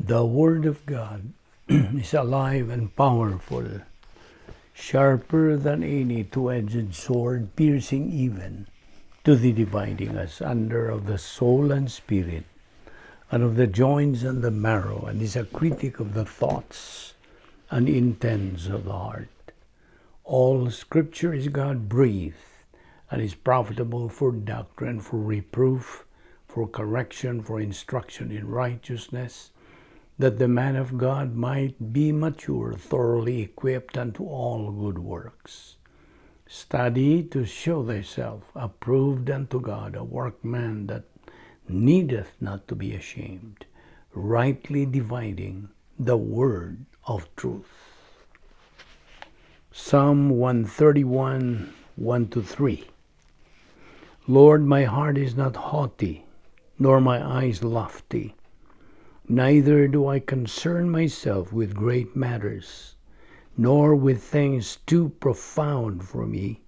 The Word of God is alive and powerful, sharper than any two-edged sword, piercing even to the dividing asunder of the soul and spirit, and of the joints and the marrow, and is a critic of the thoughts and intents of the heart. All Scripture is God-breathed, and is profitable for doctrine, for reproof, for correction, for instruction in righteousness, that the man of God might be mature, thoroughly equipped unto all good works. Study to show thyself approved unto God, a workman that needeth not to be ashamed, rightly dividing the word of truth. Psalm 131, 1-3. Lord, my heart is not haughty, nor my eyes lofty. Neither do I concern myself with great matters, nor with things too profound for me.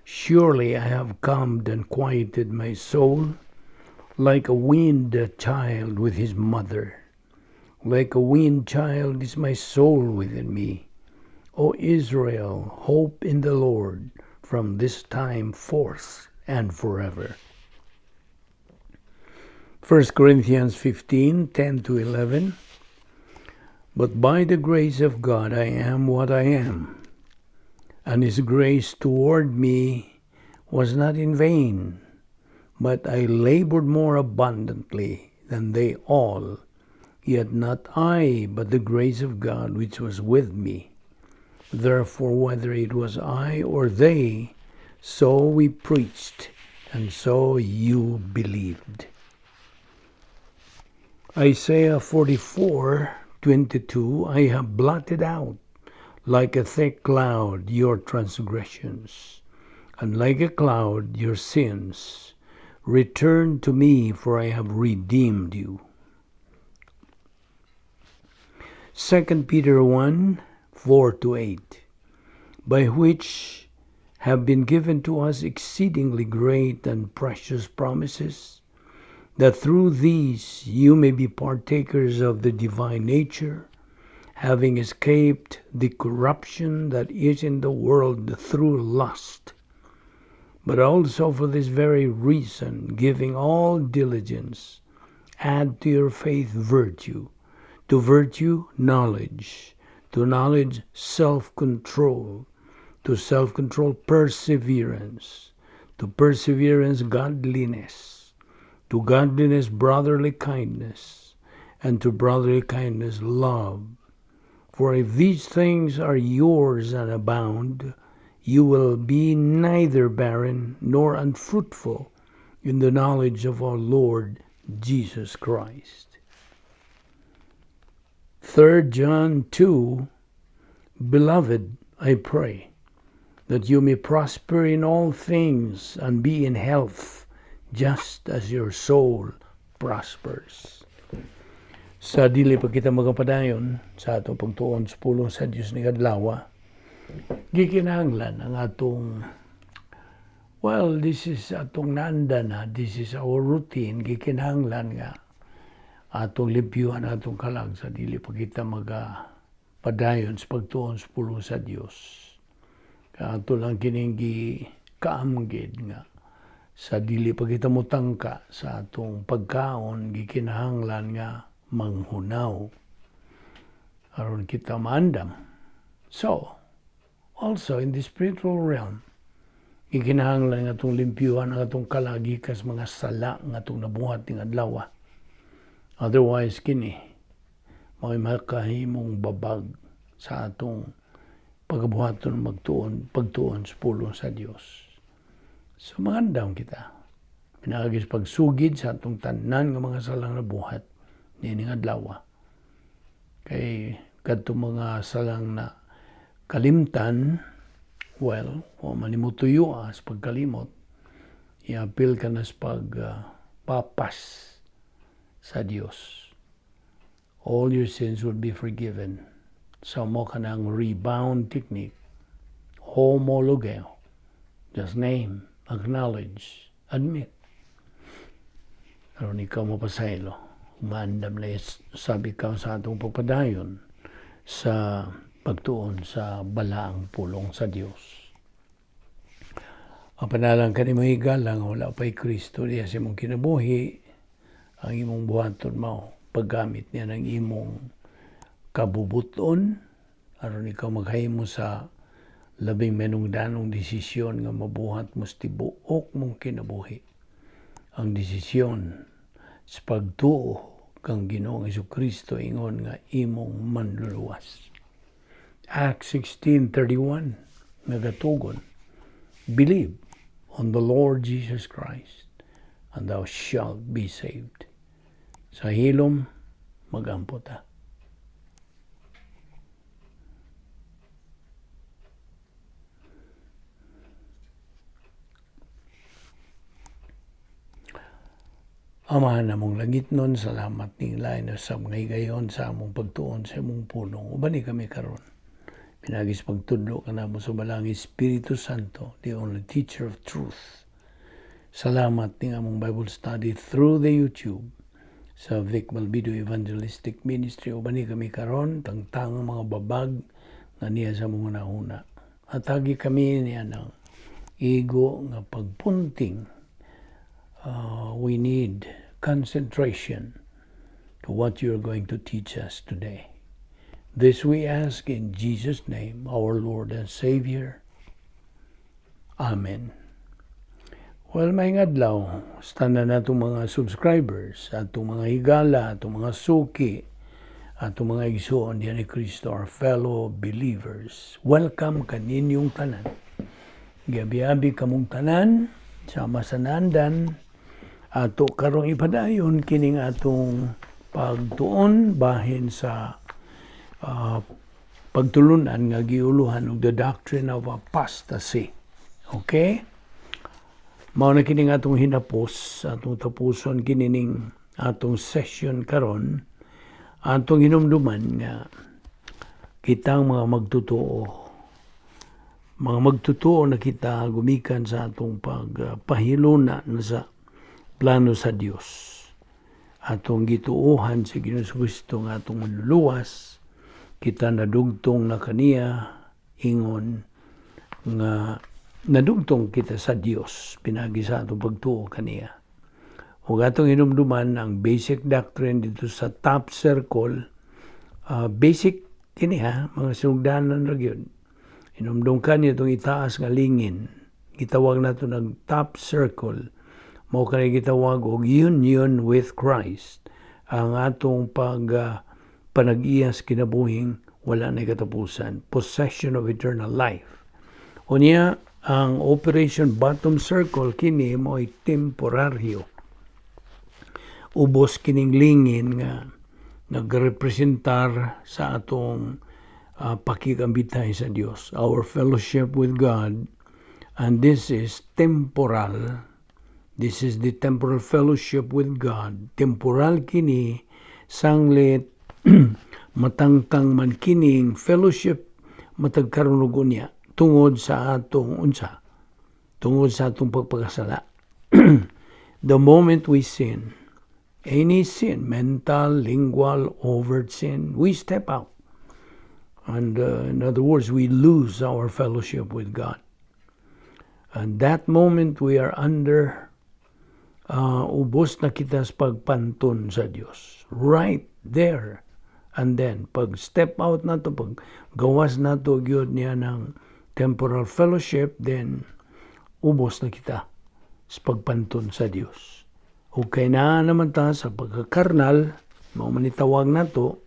Surely I have calmed and quieted my soul, like a weaned child with his mother. Like a weaned child is my soul within me. O Israel, hope in the Lord from this time forth and forever. 1 Corinthians 15, 10-11. But by the grace of God I am what I am, and his grace toward me was not in vain, but I labored more abundantly than they all, yet not I, but the grace of God which was with me. Therefore, whether it was I or they, so we preached, and so you believed. Isaiah 44:22, I have blotted out like a thick cloud your transgressions, and like a cloud your sins. Return to me, for I have redeemed you. 2 Peter 1:4-8, by which have been given to us exceedingly great and precious promises, that through these you may be partakers of the divine nature, having escaped the corruption that is in the world through lust. But also for this very reason, giving all diligence, add to your faith virtue, to virtue knowledge, to knowledge self-control, to self-control perseverance, to perseverance godliness, to godliness brotherly kindness, and to brotherly kindness love. For if these things are yours and abound, you will be neither barren nor unfruitful in the knowledge of our Lord Jesus Christ. 3 John 2, Beloved, I pray that you may prosper in all things and be in health, just as your soul prospers. Sa dili pa kita magapadayon sa atong pagtuon sa pulong sa Dios ni adlaw, gikinahanglan ang atong this is atong naanda na, this is our routine. Gikinahanglan nga atong limpyuhan atong kalag sa dili pa kita magapadayon sa pagtuon sa pulong sa Dios. Ato lang kining kaamgid nga sa dili pa kita mutangka sa atong pagkaon, gikinahanglan nga manghunaw aron kita maandam. So, also in the spiritual realm, gikinahanglan nga atong limpyuhan ang atong kalagi kas mga sala nga atong nabuhat ning adlaw. Otherwise kini may makahimong babag sa atong pagbuhaton pagtuon sa pulong sa Dios. So, magandang kita. Pinagagis pagsugid sa atong tanan nga mga salang nabuhat nining adlaw. Kay kadto mga salang na kalimtan, o manimutuyo sa pagkalimot, i-appeal ka na sa pagpapas sa Dios. All your sins will be forgiven. So mo ka ng rebound technique, homologeo, just name, acknowledge, admit. Aron ikaw mapasaylo. Umandam na sabi ka sa atong pagpadayon sa pagtuon sa balaang pulong sa Dios. Ang panalang kanimo higalang wala pa'y Kristo diya sa imong kinabuhi, ang imong buhaton mo paggamit niya ng imong kabubuton aron ikaw maghimo sa labing menungdanong desisyon nga mabuhat mo sa tibuok mong kinabuhi. Ang desisyon sa pagtuo kang Ginoong Jesucristo ingon nga imong manluluwas. Acts 16:31 nagatugon, believe on the Lord Jesus Christ and thou shalt be saved. Sa hilom magampo ta. Amahan namong langit nun, salamat ning lain sa mga higayon sa among pagtuon sa among punong. Ubani kami karon. Pinagis pagtudlo ka namo sa balang Espiritu Santo, the only teacher of truth. Salamat ning among Bible study through the YouTube sa Vic Balbido Evangelistic Ministry. Ubani kami karon, tangtang mga babag nga niya sa mga nahuna. Atagi kami niya ng ego nga pagpunting. We need concentration to what you're going to teach us today. This we ask in Jesus' name, our Lord and Savior. Amen. Well, may ngadlaw, standa na itong mga subscribers, atong mga higala, atong mga suki, atong mga igsoon diyan ni Kristo, our fellow believers. Welcome kaninyong tanan. Gabi-abi kamong tanan, sama sa nandan, ato karong ipadayon kining atong pagtuon bahin sa pagtulunan nga giuluhan og the Doctrine of Apostasy. Okay? Mao na kining atong hinapos, atong tapuson kining atong session karon, atong hinumduman nga kitang mga magtutuo na kita gumikan sa atong pagpahiluna na sa plano sa Dios. Atong gituohan sa Ginoong Kristo nga atong manluluwas, kita nadugtong na kaniya ingon nga nadugtong kita sa Dios pinagi sa atong pagtuo kaniya. Ug atong hinumduman ang basic doctrine dito sa top circle, basic kini mga sinugdanan ra gyud. Hinumdum kaniya itong itaas nga lingin. Gitawag nato ng top circle. Mao kanay gitawag og union with Christ. Ang atong panag-iyas kinabuhing wala na katapusan. Possession of eternal life. Unya, ang Operation Bottom Circle kini mo ay temporaryo. Ubos kining lingin nga nagrepresentar sa atong pakikambitay sa Dios. Our fellowship with God, and this is temporal. This is the temporal fellowship with God. Temporal kini, sanglit, matangtang man kining fellowship, matagkarunugo niya, tungod sa atong pagpakasala. The moment we sin, any sin, mental, lingual, overt sin, we step out. And in other words, we lose our fellowship with God. And that moment we are under ubos na kita sa pagpantun sa Diyos. Right there. And then, pag step out na to, pag gawas na to, gyud niya ng temporal fellowship, then ubos na kita sa pagpantun sa Diyos. Okay na naman ta sa pagkakarnal, manitawag na to,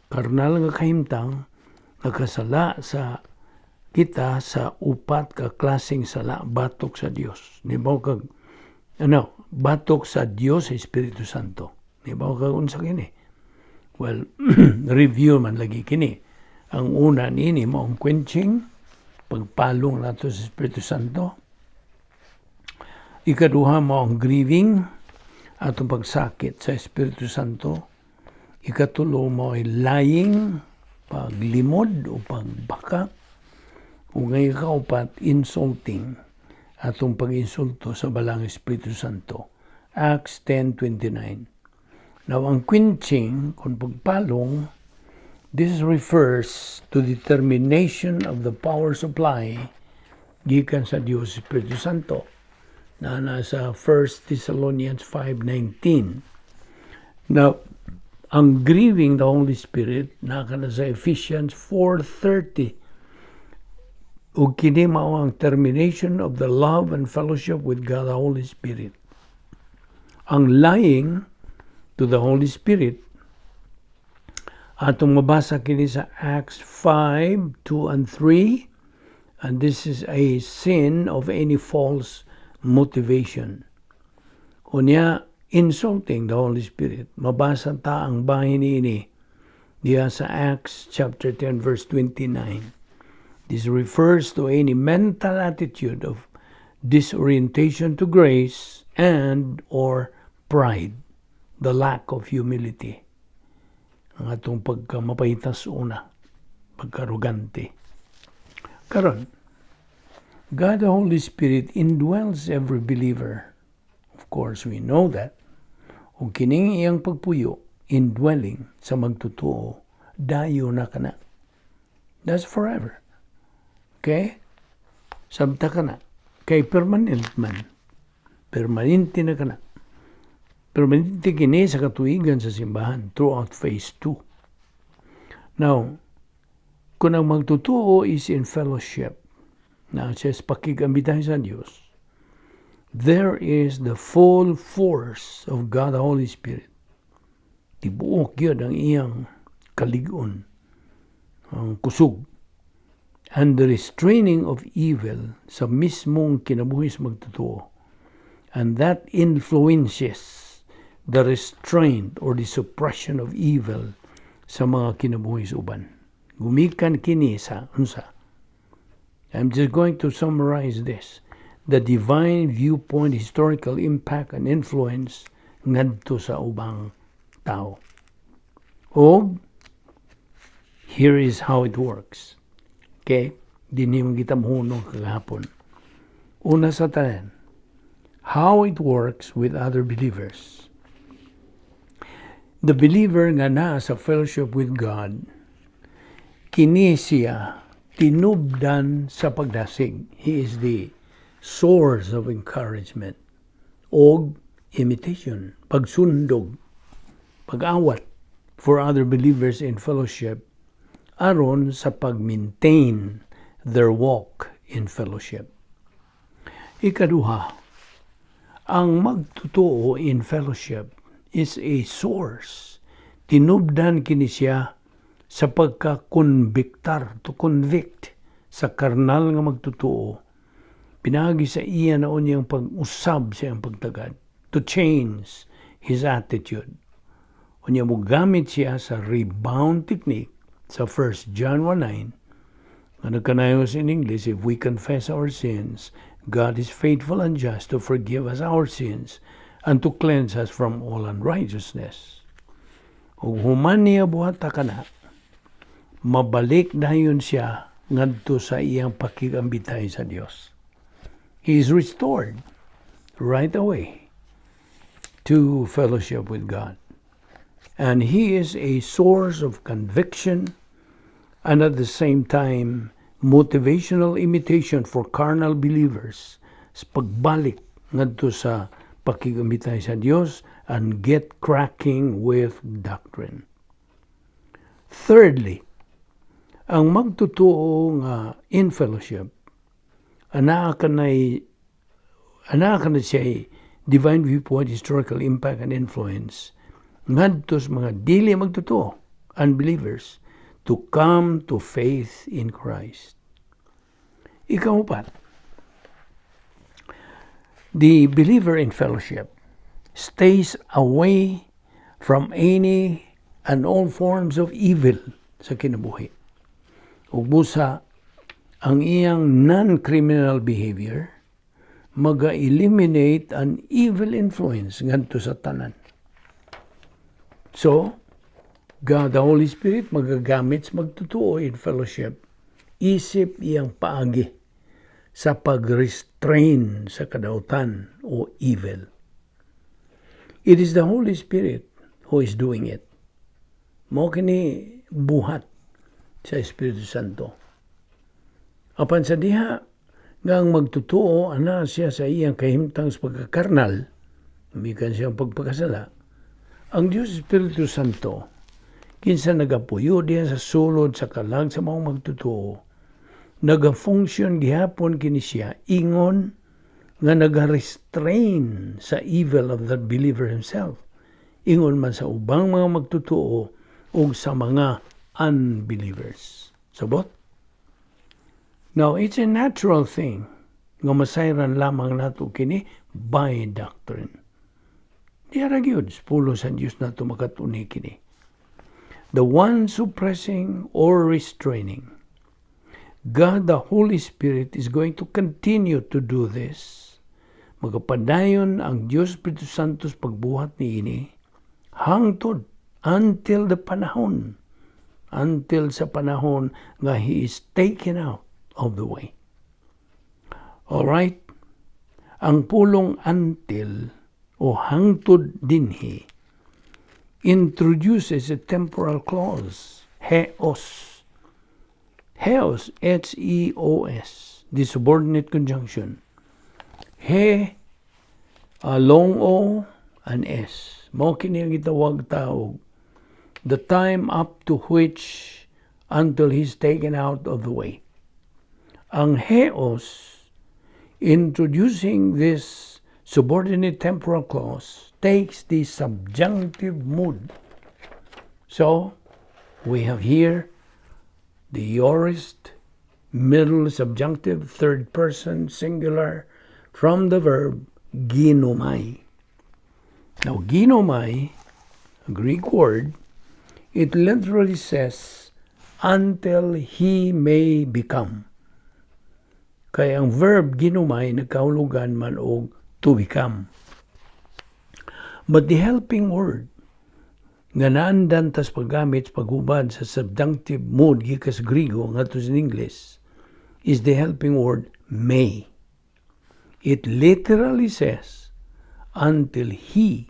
karnal nga kahimtang, nakasala sa kita sa upat ka klaseng sala, batok sa Diyos. Nibaw kag, batok sa Diyos sa Espiritu Santo. Nibaw kag unsa kini? Well, review man lagi kini. Ang una nini mo ang quenching, pagpalong nato sa Espiritu Santo. Ikaduha mo ang grieving, atong pagsakit sa Espiritu Santo. Ikatulo mo ay lying, paglimod o pagbaka. Ug ang ikaupat, insulting, atong pag-insulto sa balang Espiritu Santo. Acts 10:29. Now, ang quenching, kung pagpalong, this refers to determination of the power supply gikan sa Diyos Espiritu Santo na nasa 1 Thessalonians 5:19. Now, ang grieving the Holy Spirit naka na sa Ephesians 4:30. Ug kini mao ang termination of the love and fellowship with God the Holy Spirit. Ang lying to the Holy Spirit atong mabasa kini sa Acts 5:2 and 3, and this is a sin of any false motivation. Unya, insulting the Holy Spirit. Mabasa ta ang bahin ini diya sa Acts chapter 10 verse 29. This refers to any mental attitude of disorientation to grace and or pride, the lack of humility. Ang atong pagkamapahitas una, pagkarugante. Karon, God the Holy Spirit indwells every believer. Of course, we know that. Ug kining iyang pagpuyo, indwelling sa magtutuo, dayo na kana. That's forever. Okay? Sabta ka na. Kay permanent man. Permanente na ka na. Permanente kini sa katuigan sa simbahan throughout phase 2. Now, kung ang magtutuo is in fellowship, na says pakigambitahin sa Diyos, there is the full force of God the Holy Spirit. Tibuok yun ang iyang kaligon, ang kusog, and the restraining of evil sa mismong kinabuhis magtutuo. And that influences the restraint or the suppression of evil sa mga kinabuhis uban. Gumikan kini sa unsa. I'm just going to summarize this. The divine viewpoint, historical impact, and influence ngadto sa ubang tao. O, here is how it works. Okay? Dini man kita mahunong kagahapon. Una sa tanan, how it works with other believers. The believer nga na sa fellowship with God, kini siya tinubdan sa pagdasig. He is the source of encouragement o imitation, pagsundog, pag-awat for other believers in fellowship aron sa pag-maintain their walk in fellowship. Ikaduha, ang magtutuo in fellowship is a source. Tinubdan kini siya sa pagka-convictar, to convict sa karnal nga magtutuo. Pinagi sa iya na unyang pag-usab siyang pagtagad, to change his attitude. Unya mo gamit siya sa rebound technique sa 1 John 1:9, ano kanayos in English, if we confess our sins, God is faithful and just to forgive us our sins and to cleanse us from all unrighteousness. Ug human niya buhat ka na, mabalik dayon siya ngadto sa iyang pakigambitay sa Dios. He is restored right away to fellowship with God. And he is a source of conviction and at the same time motivational imitation for carnal believers sa pagbalik ngadto sa pakigambitay sa Dios and get cracking with doctrine. Thirdly, ang magtutuo nga in fellowship, ana ka na siya divine viewpoint, historical impact, and influence ngadto sa mga dili magtutuo, unbelievers, to come to faith in Christ. Ikaw-4, the believer in fellowship stays away from any and all forms of evil sa kinabuhi. Ug busa, ang iyang non-criminal behavior maga-eliminate an evil influence ngadto sa tanan. So, God the Holy Spirit magagamit sa magtutuo in fellowship, isip iyang paagi sa pag-restrain sa kadautan o evil. It is the Holy Spirit who is doing it. Mao kini buhat sa Espiritu Santo. Apan sa diha nga ang magtutuo ana siya sa iyang kahimtang sa pagkakarnal, mikan siyang pagpakasala, ang Diyos Espiritu Santo kinsa nagapuyo diha sa sulod sa kalag sa mga magtutuo, nagafunction gihapon kini siya ingon nga nagarestrain sa evil of that believer himself. Ingon man sa ubang mga magtutuo o sa mga unbelievers. Sabot? Now, it's a natural thing nga masayran lamang nato kini by doctrine. Diara gyud pulo sa Dios nato makatuni kini. The one suppressing or restraining, God the Holy Spirit is going to continue to do this. Magapadayon ang Diyos Espiritu Santo sa pagbuhat ni ini hangtod until the panahon, until sa panahon nga He is taken out of the way. Alright? Ang pulong until o hangtod dinhi introduces a temporal clause, heos. Heos, H-E-O-S, the subordinate conjunction. He, long O, and S. Mao kini ang gitawag taog, the time up to which until he's taken out of the way. Ang heos, introducing this subordinate temporal clause, takes the subjunctive mood. So, we have here the aorist, middle subjunctive, third person singular, from the verb ginomai. Now, ginomai, a Greek word, it literally says, until he may become. Kaya ang verb ginomai nagkahulugan man og to become. But the helping word nga naandan tas paggamit paghubad sa subjunctive mood gikas Griego ngadto sa English is the helping word may. It literally says, until He,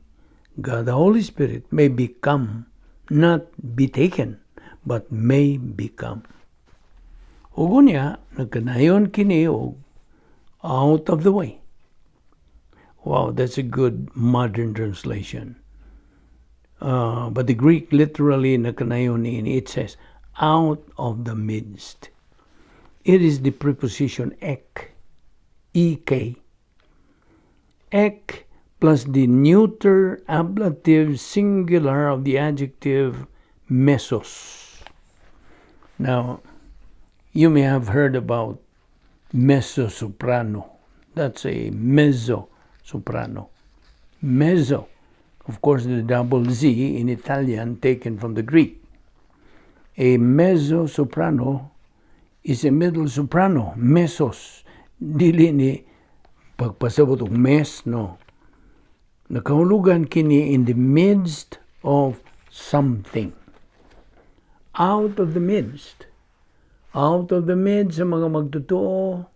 God the Holy Spirit, may become, not be taken, but may become. Ugo niya, nagkanayon kini og out of the way. Wow, that's a good modern translation. But the Greek literally nagkanayon ini, it says, out of the midst. It is the preposition ek, ek. Ek plus the neuter ablative singular of the adjective mesos. Now, you may have heard about mezzo-soprano. That's a mezzo-soprano. Mezzo, of course, the double Z in Italian taken from the Greek. A mezzo-soprano is a middle soprano, mesos. Dili ni pagpasabot og mes, no. Nakahulugan kini in the midst of something. Out of the midst. Out of the midst sa mga magtutuo.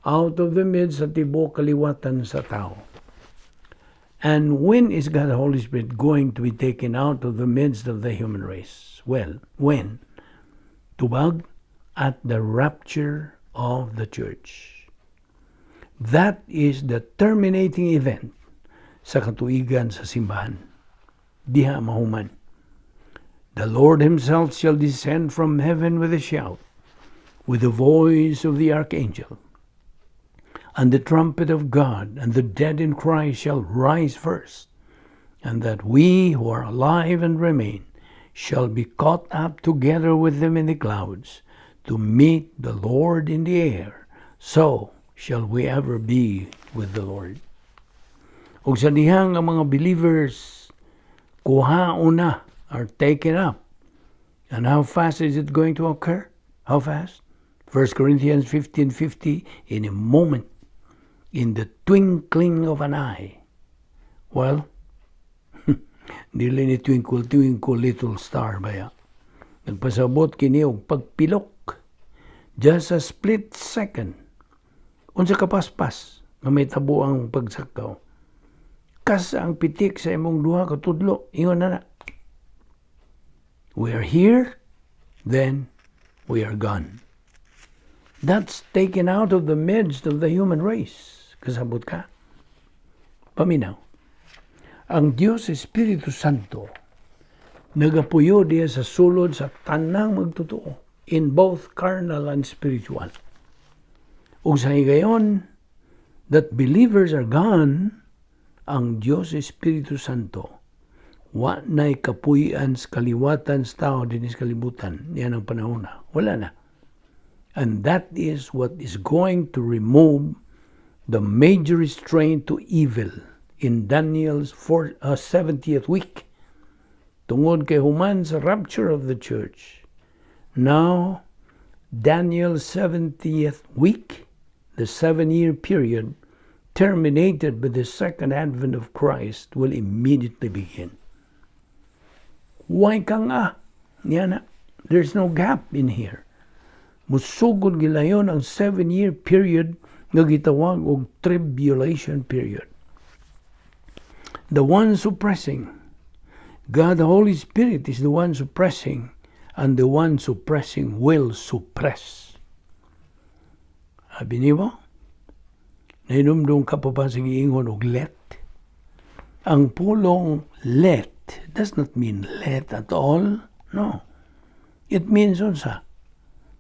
Out of the midst sa tibok kaliwatan sa tao. And when is God the Holy Spirit going to be taken out of the midst of the human race? Well, when? Tubag at the rapture of the church. That is the terminating event sa katuigan sa simbahan. Diha mahuman. The Lord Himself shall descend from heaven with a shout, with the voice of the archangel, and the trumpet of God, and the dead in Christ shall rise first, and that we who are alive and remain shall be caught up together with them in the clouds to meet the Lord in the air. So shall we ever be with the Lord. Ug sa dihang ang mga believers kuhaon na are taken up. And how fast is it going to occur? How fast? 1 Corinthians 15:50, in a moment, in the twinkling of an eye. Well, dili ni twinkle, twinkle, little star baya. Nagpasabot kini og pagpilok. Just a split second. Unsa kapaspas nga may tabo ang pagsakaw. Kas ang pitik sa imong duha ka tudlo, ingon na We are here, then we are gone. That's taken out of the midst of the human race. Kasabot ka? Paminaw. Ang Diyos Espiritu Santo nagapuyo diya sa sulod sa tanang magtotoo in both carnal and spiritual. Ug sa higayon that believers are gone, ang Diyos Espiritu Santo wa na'y kapuy-an sa kaliwatan sa tao din sa kalibutan. Yan ang panahon na. Wala na. And that is what is going to remove the major restraint to evil in Daniel's 70th week. Tungod kay human sa rapture of the church. Now, Daniel's 70th week, the 7-year period, terminated by the second advent of Christ, will immediately begin. Why ka nga? Yan na. There's no gap in here. Musugod gilayon ang 7-year period nga gitawag og tribulation period. The one suppressing, God the Holy Spirit is the one suppressing, and the one suppressing will suppress. Abi niyo? Nainumdum ka pa ba sa giingon og let? Ang pulong let does not mean let at all. No. It means unsa?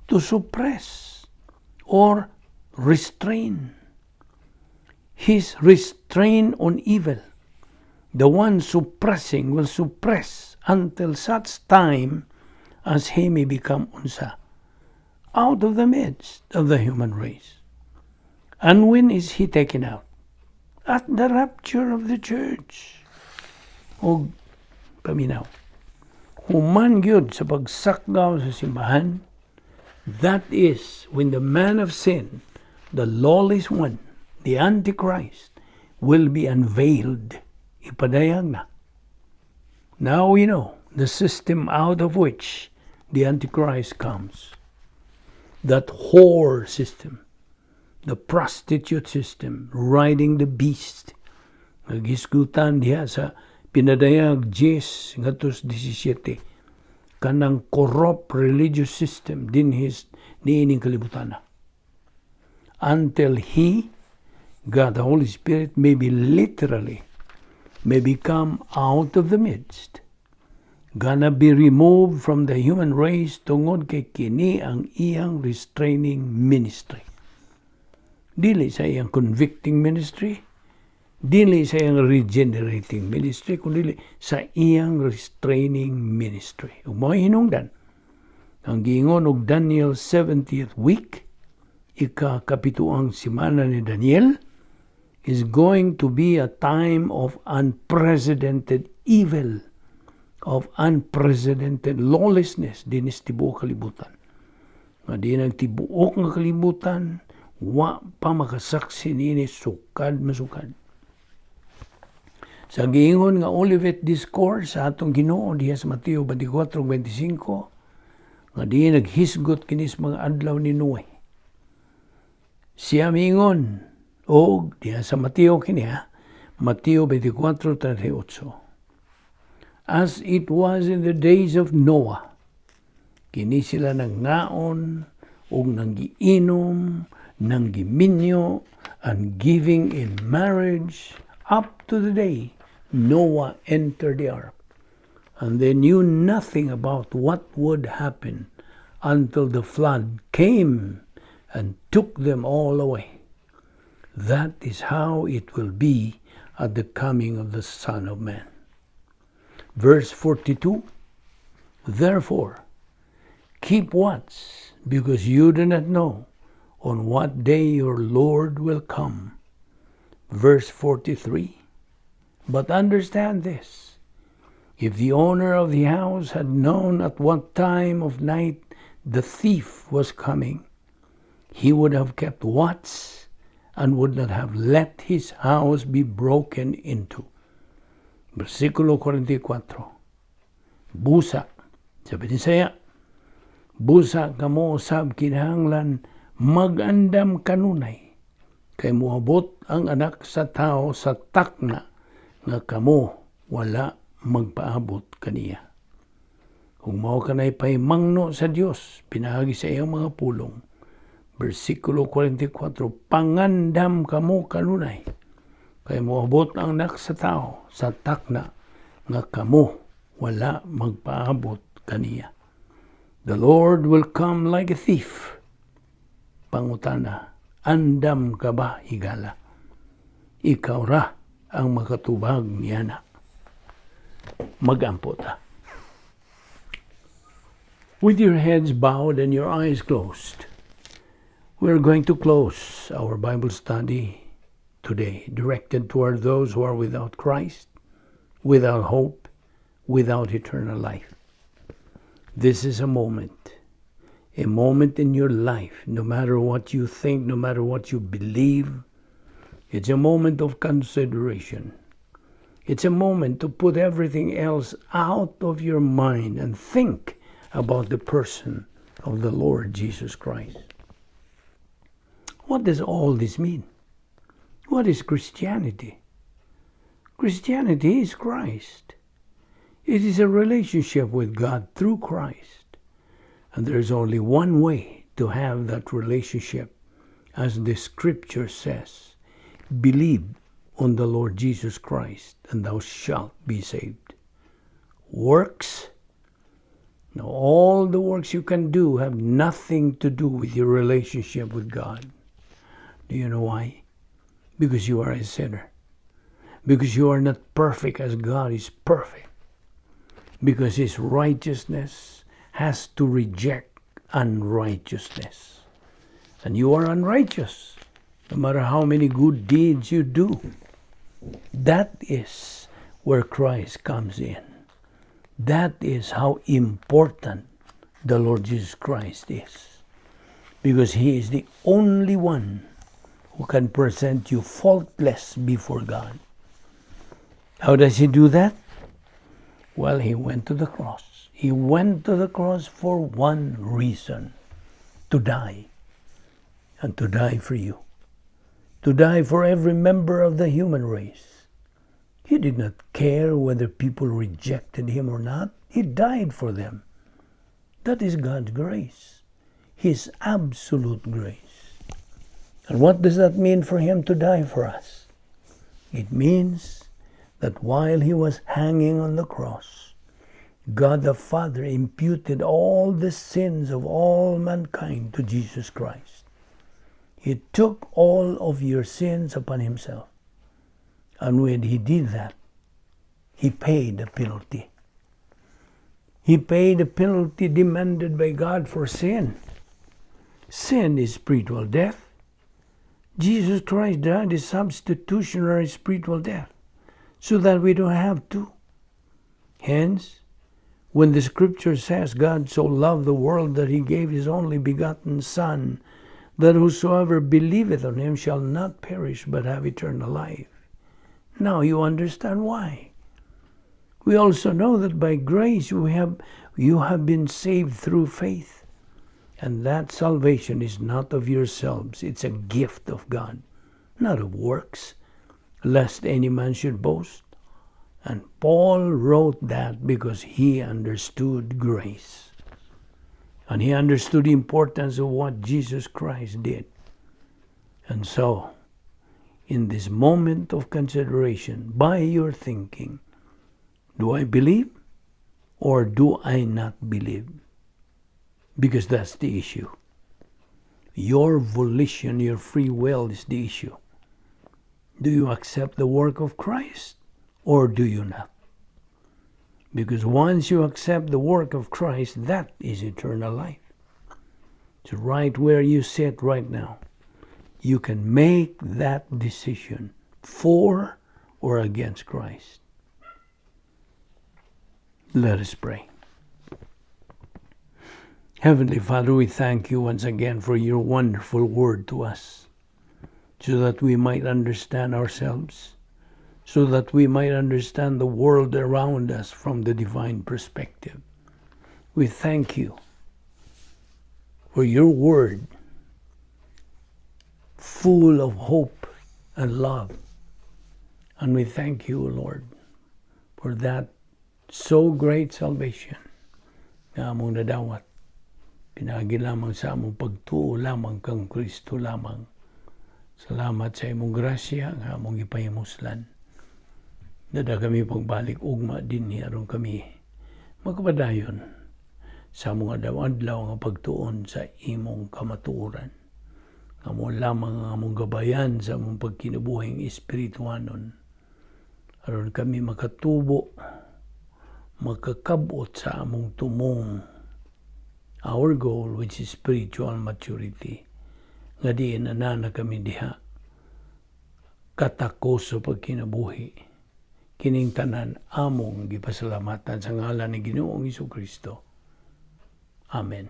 To suppress or restrain. His restraint on evil. The one suppressing will suppress until such time as he may become unsa? Out of the midst of the human race. And when is he taken out? At the rapture of the church. O paminaw. Human gyud sa pagsakgaw sa simbahan, that is when the man of sin, the lawless one, the Antichrist, will be unveiled. Ipadayag na. Now we know the system out of which the Antichrist comes. That whore system, the prostitute system, riding the beast. Nagisgutan diya sa pinadayag 10 ngatos 17 kanang corrupt religious system din his niining kalibutan na. Until he, God the Holy Spirit, may become out of the midst. Gonna be removed from the human race tungod kay kini ang iyang restraining ministry. Dili sa iyang convicting ministry, dili sa iyang regenerating ministry, kundi sa iyang restraining ministry. Ug mao hinungdan ang giingon og Daniel 70th week, ika-kapituang simana ni Daniel, is going to be a time of unprecedented evil, of unprecedented lawlessness din sa tibuok kalibutan. Nga di nagtibuok nga kalibutan, wa pa makasaksi niini sukad masukad. Sa giingon nga Olivet Discourse sa atong Ginoo diha sa Mateo 24:25, nga di naghisgot kini sa mga adlaw ni Noe. Siya mingon og diha sa Mateo kini Mateo 24:38. As it was in the days of Noah, kini sila nangaon og nanggiinom, nanggiminyo, and giving in marriage up to the day Noah entered the ark. And they knew nothing about what would happen until the flood came and took them all away. That is how it will be at the coming of the Son of Man. Verse 42, therefore, keep watch, because you do not know on what day your Lord will come. Verse 43, but understand this, if the owner of the house had known at what time of night the thief was coming, he would have kept watch and would not have let his house be broken into. Versikulo 44. Busa, sa Visayan, busa kamo sab kinahanglan magandam kanunay, kay muabot ang anak sa tao sa takna nga kamo wala magpaabot kaniya. Kung mao ka na'y pahimangno sa Dios, pinagi sa iyang mga pulong. Versikulo 44, pangandam kamo kanunay, kay moabot ang anak sa tao sa takna nga kamo wala magpaabot kaniya. The Lord will come like a thief. Pangutana, andam ka ba higala? Ikaw ra ang makatubag niya na. Magampo ta. With your heads bowed and your eyes closed, we're going to close our Bible study today, directed toward those who are without Christ, without hope, without eternal life. This is a moment in your life, no matter what you think, no matter what you believe. It's a moment of consideration. It's a moment to put everything else out of your mind and think about the person of the Lord Jesus Christ. What does all this mean? What is Christianity? Christianity is Christ. It is a relationship with God through Christ. And there's only one way to have that relationship, as the scripture says. Believe on the Lord Jesus Christ, and thou shalt be saved. Works? Now, all the works you can do have nothing to do with your relationship with God. Do you know why? Because you are a sinner. Because you are not perfect as God is perfect. Because His righteousness has to reject unrighteousness. And you are unrighteous, no matter how many good deeds you do. That is where Christ comes in. That is how important the Lord Jesus Christ is. Because He is the only one who can present you faultless before God. How does He do that? Well, He went to the cross. He went to the cross for one reason: to die. And to die for you. To die for every member of the human race. He did not care whether people rejected Him or not. He died for them. That is God's grace. His absolute grace. And what does that mean for Him to die for us? It means that while He was hanging on the cross, God the Father imputed all the sins of all mankind to Jesus Christ. He took all of your sins upon Himself. And when He did that, He paid the penalty. He paid the penalty demanded by God for sin. Sin is spiritual death. Jesus Christ died a substitutionary spiritual death so that we don't have to. Hence, when the scripture says God so loved the world that He gave His only begotten Son, that whosoever believeth on Him shall not perish but have eternal life. Now you understand why. We also know that by grace you have been saved through faith. And that salvation is not of yourselves. It's a gift of God, not of works, lest any man should boast. And Paul wrote that because he understood grace. And he understood the importance of what Jesus Christ did. And so, in this moment of consideration, by your thinking, do I believe or do I not believe? Because that's the issue. Your volition, your free will is the issue. Do you accept the work of Christ or do you not? Because once you accept the work of Christ, that is eternal life. It's right where you sit right now. You can make that decision for or against Christ. Let us pray. Heavenly Father, we thank You once again for Your wonderful word to us, so that we might understand ourselves, so that we might understand the world around us from the divine perspective. We thank You for Your word, full of hope and love. And we thank You, Lord, for that so great salvation nga among nadawat. Pinagi lamang sa among pagtuo lamang kang Kristo lamang. Salamat sa imong grasya nga among ipahimuslan. Dada kami pagbalik ugma din aron kami magpadayon sa among adlaw-adlaw nga pagtuon sa imong kamatuoran. Amo lamang ang among gabayan sa among pagkinabuhing espirituhanon. Aron kami makatubo, makakabot sa among tumong, our goal which is spiritual maturity. Nga diin na kami diha katakos sa pagkinabuhi. Kining tanan among gipasalamatan sa ngalan ni Ginoong Hesukristo. Amen.